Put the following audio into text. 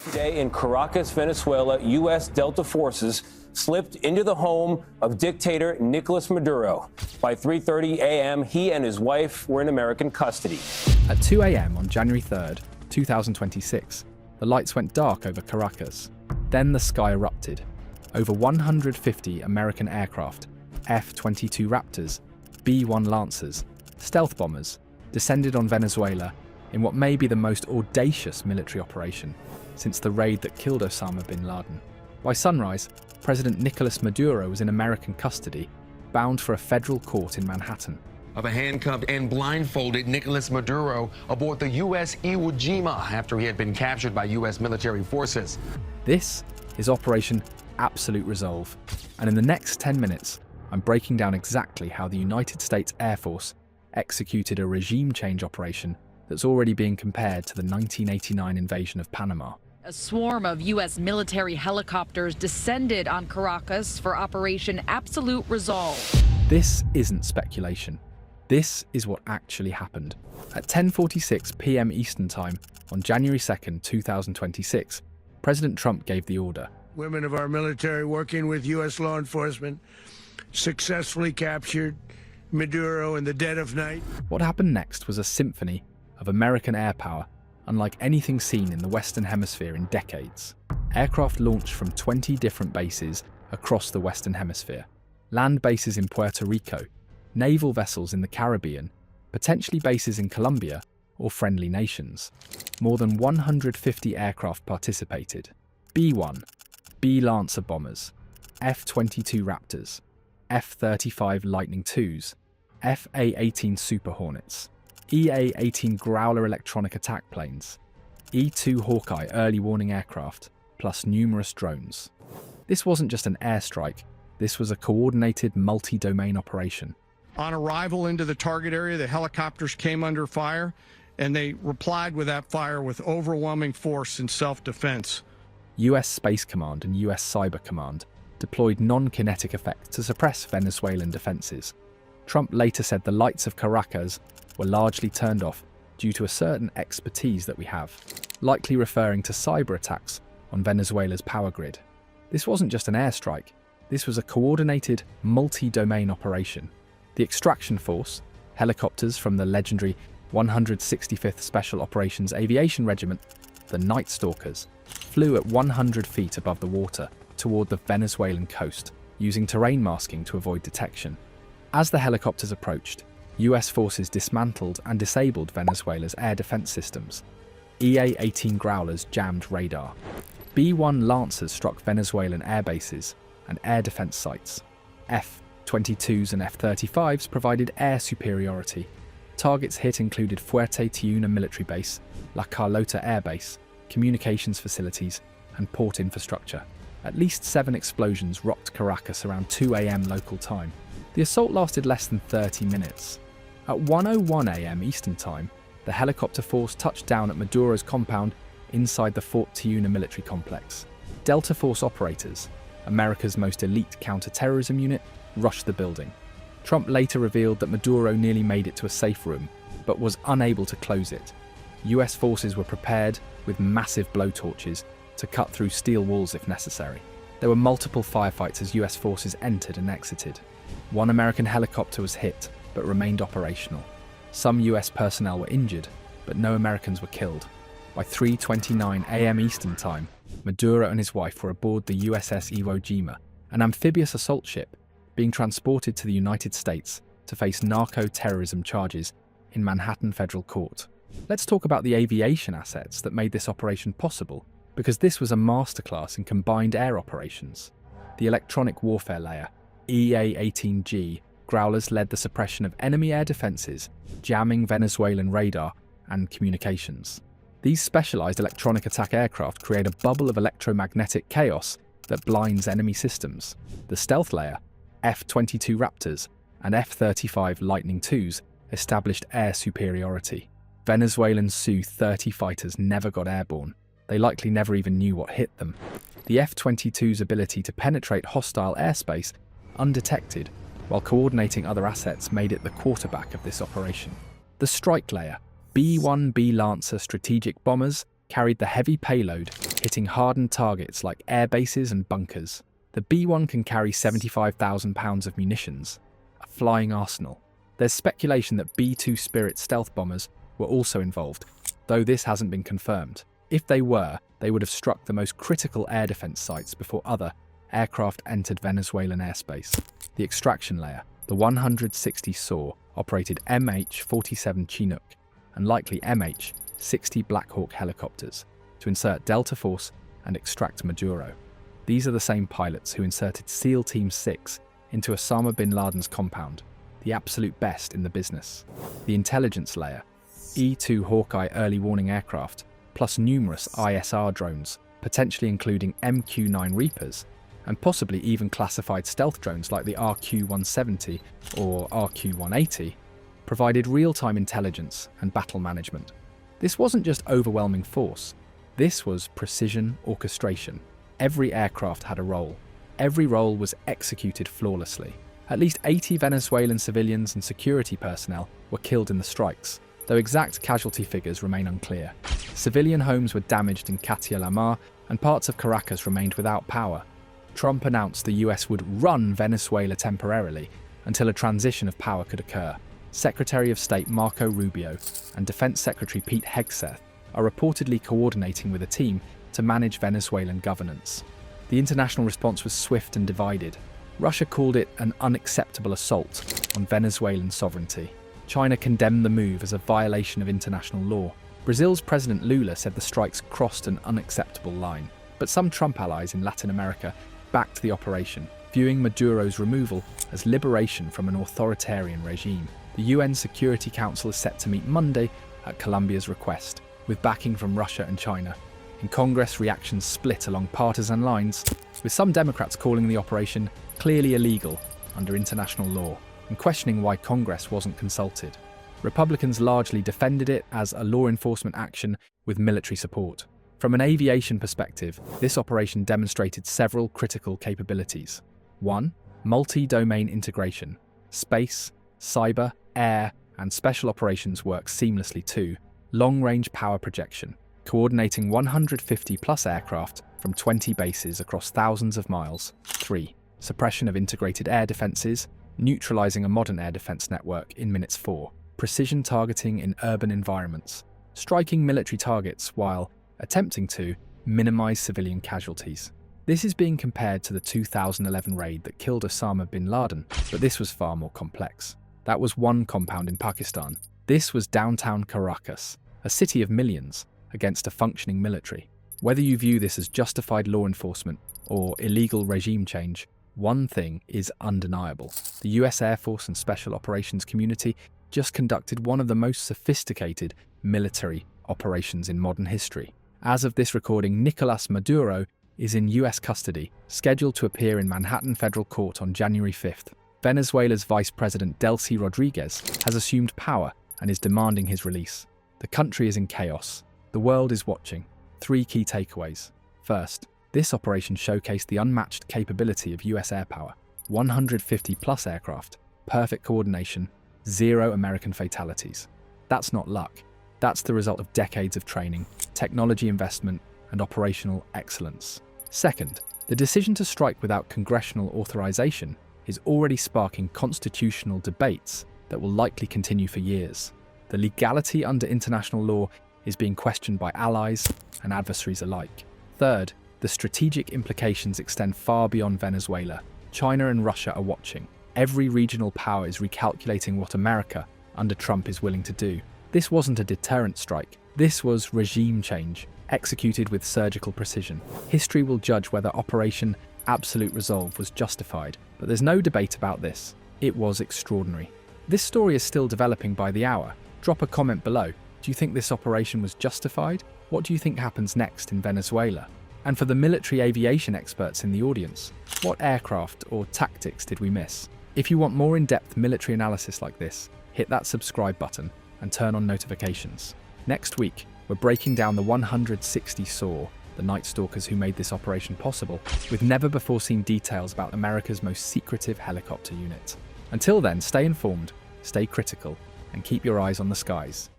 Today in Caracas, Venezuela, U.S. Delta forces slipped into the home of dictator Nicolas Maduro. By 3:30 a.m., he and his wife were in American custody. At 2 a.m. on January 3rd, 2026, the lights went dark over Caracas. Then the sky erupted. Over 150 American aircraft, F-22 Raptors, B-1 Lancers, stealth bombers, descended on Venezuela in what may be the most audacious military operation since the raid that killed Osama bin Laden. By sunrise, President Nicolas Maduro was in American custody, bound for a federal court in Manhattan. Of a handcuffed and blindfolded Nicolas Maduro aboard the U.S. Iwo Jima after he had been captured by U.S. military forces. This is Operation Absolute Resolve, and in the next 10 minutes, I'm breaking down exactly how the United States Air Force executed a regime change operation that's already being compared to the 1989 invasion of Panama. A swarm of U.S. military helicopters descended on Caracas for Operation Absolute Resolve. This isn't speculation. This is what actually happened. At 10:46 p.m. Eastern Time on January 2nd, 2026, President Trump gave the order. Women of our military working with U.S. law enforcement successfully captured Maduro in the dead of night. What happened next was a symphony of American air power unlike anything seen in the Western Hemisphere in decades. Aircraft launched from 20 different bases across the Western Hemisphere. Land bases in Puerto Rico, naval vessels in the Caribbean, potentially bases in Colombia or friendly nations. More than 150 aircraft participated. B-1, B Lancer bombers, F-22 Raptors, F-35 Lightning IIs, F-A-18 Super Hornets, EA-18 Growler electronic attack planes, E-2 Hawkeye early warning aircraft, plus numerous drones. This wasn't just an airstrike, this was a coordinated multi-domain operation. On arrival into the target area, the helicopters came under fire, and they replied with that fire with overwhelming force in self-defense. US Space Command and US Cyber Command deployed non-kinetic effects to suppress Venezuelan defenses. Trump later said the lights of Caracas were largely turned off due to a certain expertise that we have, likely referring to cyber attacks on Venezuela's power grid. This wasn't just an airstrike, this was a coordinated, multi-domain operation. The extraction force, helicopters from the legendary 165th Special Operations Aviation Regiment, the Night Stalkers, flew at 100 feet above the water toward the Venezuelan coast, using terrain masking to avoid detection. As the helicopters approached, US forces dismantled and disabled Venezuela's air defense systems. EA-18 Growlers jammed radar. B-1 Lancers struck Venezuelan air bases and air defense sites. F-22s and F-35s provided air superiority. Targets hit included Fuerte Tiuna military base, La Carlota air base, communications facilities, and port infrastructure. At least 7 explosions rocked Caracas around 2 a.m. local time. The assault lasted less than 30 minutes. At 1:01 a.m. Eastern Time, the helicopter force touched down at Maduro's compound inside the Fort Tiuna military complex. Delta Force operators, America's most elite counter-terrorism unit, rushed the building. Trump later revealed that Maduro nearly made it to a safe room, but was unable to close it. US forces were prepared with massive blowtorches to cut through steel walls if necessary. There were multiple firefights as US forces entered and exited. One American helicopter was hit, but remained operational. Some US personnel were injured, but no Americans were killed. By 3:29 a.m. Eastern Time, Maduro and his wife were aboard the USS Iwo Jima, an amphibious assault ship being transported to the United States to face narco-terrorism charges in Manhattan Federal Court. Let's talk about the aviation assets that made this operation possible, because this was a masterclass in combined air operations. The electronic warfare layer, EA-18G, Growlers led the suppression of enemy air defenses, jamming Venezuelan radar and communications. These specialized electronic attack aircraft create a bubble of electromagnetic chaos that blinds enemy systems. The stealth layer, F-22 Raptors and F-35 Lightning IIs, established air superiority. Venezuelan Su-30 fighters never got airborne. They likely never even knew what hit them. The F-22's ability to penetrate hostile airspace undetected while coordinating other assets made it the quarterback of this operation. The strike layer, B-1B Lancer strategic bombers, carried the heavy payload hitting hardened targets like air bases and bunkers. The B-1 can carry 75,000 pounds of munitions, a flying arsenal. There's speculation that B-2 Spirit stealth bombers were also involved, though this hasn't been confirmed. If they were, they would have struck the most critical air defense sites before other aircraft entered Venezuelan airspace. The extraction layer, the 160 SAW, operated MH-47 Chinook and likely MH-60 Black Hawk helicopters to insert Delta Force and extract Maduro. These are the same pilots who inserted SEAL Team 6 into Osama bin Laden's compound, the absolute best in the business. The intelligence layer, E-2 Hawkeye early warning aircraft, plus numerous ISR drones, potentially including MQ-9 Reapers, and possibly even classified stealth drones like the RQ-170 or RQ-180, provided real-time intelligence and battle management. This wasn't just overwhelming force, this was precision orchestration. Every aircraft had a role. Every role was executed flawlessly. At least 80 Venezuelan civilians and security personnel were killed in the strikes, though exact casualty figures remain unclear. Civilian homes were damaged in Katia La Mar, and parts of Caracas remained without power. Trump announced the US would run Venezuela temporarily until a transition of power could occur. Secretary of State Marco Rubio and Defense Secretary Pete Hegseth are reportedly coordinating with a team to manage Venezuelan governance. The international response was swift and divided. Russia called it an unacceptable assault on Venezuelan sovereignty. China condemned the move as a violation of international law. Brazil's President Lula said the strikes crossed an unacceptable line. But some Trump allies in Latin America backed the operation, viewing Maduro's removal as liberation from an authoritarian regime. The UN Security Council is set to meet Monday at Colombia's request, with backing from Russia and China. In Congress, reactions split along partisan lines, with some Democrats calling the operation clearly illegal under international law and questioning why Congress wasn't consulted. Republicans largely defended it as a law enforcement action with military support. From an aviation perspective, this operation demonstrated several critical capabilities. 1. Multi-domain integration. Space, cyber, air, and special operations work seamlessly. 2. Long-range power projection, coordinating 150-plus aircraft from 20 bases across thousands of miles. 3. Suppression of integrated air defenses, neutralizing a modern air defense network in minutes. 4. Precision targeting in urban environments, striking military targets while attempting to minimize civilian casualties. This is being compared to the 2011 raid that killed Osama bin Laden, but this was far more complex. That was one compound in Pakistan. This was downtown Caracas, a city of millions, against a functioning military. Whether you view this as justified law enforcement or illegal regime change, one thing is undeniable. The US Air Force and Special Operations community just conducted one of the most sophisticated military operations in modern history. As of this recording, Nicolas Maduro is in US custody, scheduled to appear in Manhattan Federal Court on January 5th. Venezuela's Vice President Delcy Rodriguez has assumed power and is demanding his release. The country is in chaos. The world is watching. 3 key takeaways. First, this operation showcased the unmatched capability of US air power. 150-plus aircraft, perfect coordination, 0 American fatalities. That's not luck. That's the result of decades of training, technology investment, and operational excellence. Second, the decision to strike without congressional authorization is already sparking constitutional debates that will likely continue for years. The legality under international law is being questioned by allies and adversaries alike. Third, the strategic implications extend far beyond Venezuela. China and Russia are watching. Every regional power is recalculating what America, under Trump, is willing to do. This wasn't a deterrent strike. This was regime change, executed with surgical precision. History will judge whether Operation Absolute Resolve was justified, but there's no debate about this. It was extraordinary. This story is still developing by the hour. Drop a comment below. Do you think this operation was justified? What do you think happens next in Venezuela? And for the military aviation experts in the audience, what aircraft or tactics did we miss? If you want more in-depth military analysis like this, hit that subscribe button and turn on notifications. Next week, we're breaking down the 160 SAW, the Night Stalkers who made this operation possible, with never-before-seen details about America's most secretive helicopter unit. Until then, stay informed, stay critical, and keep your eyes on the skies.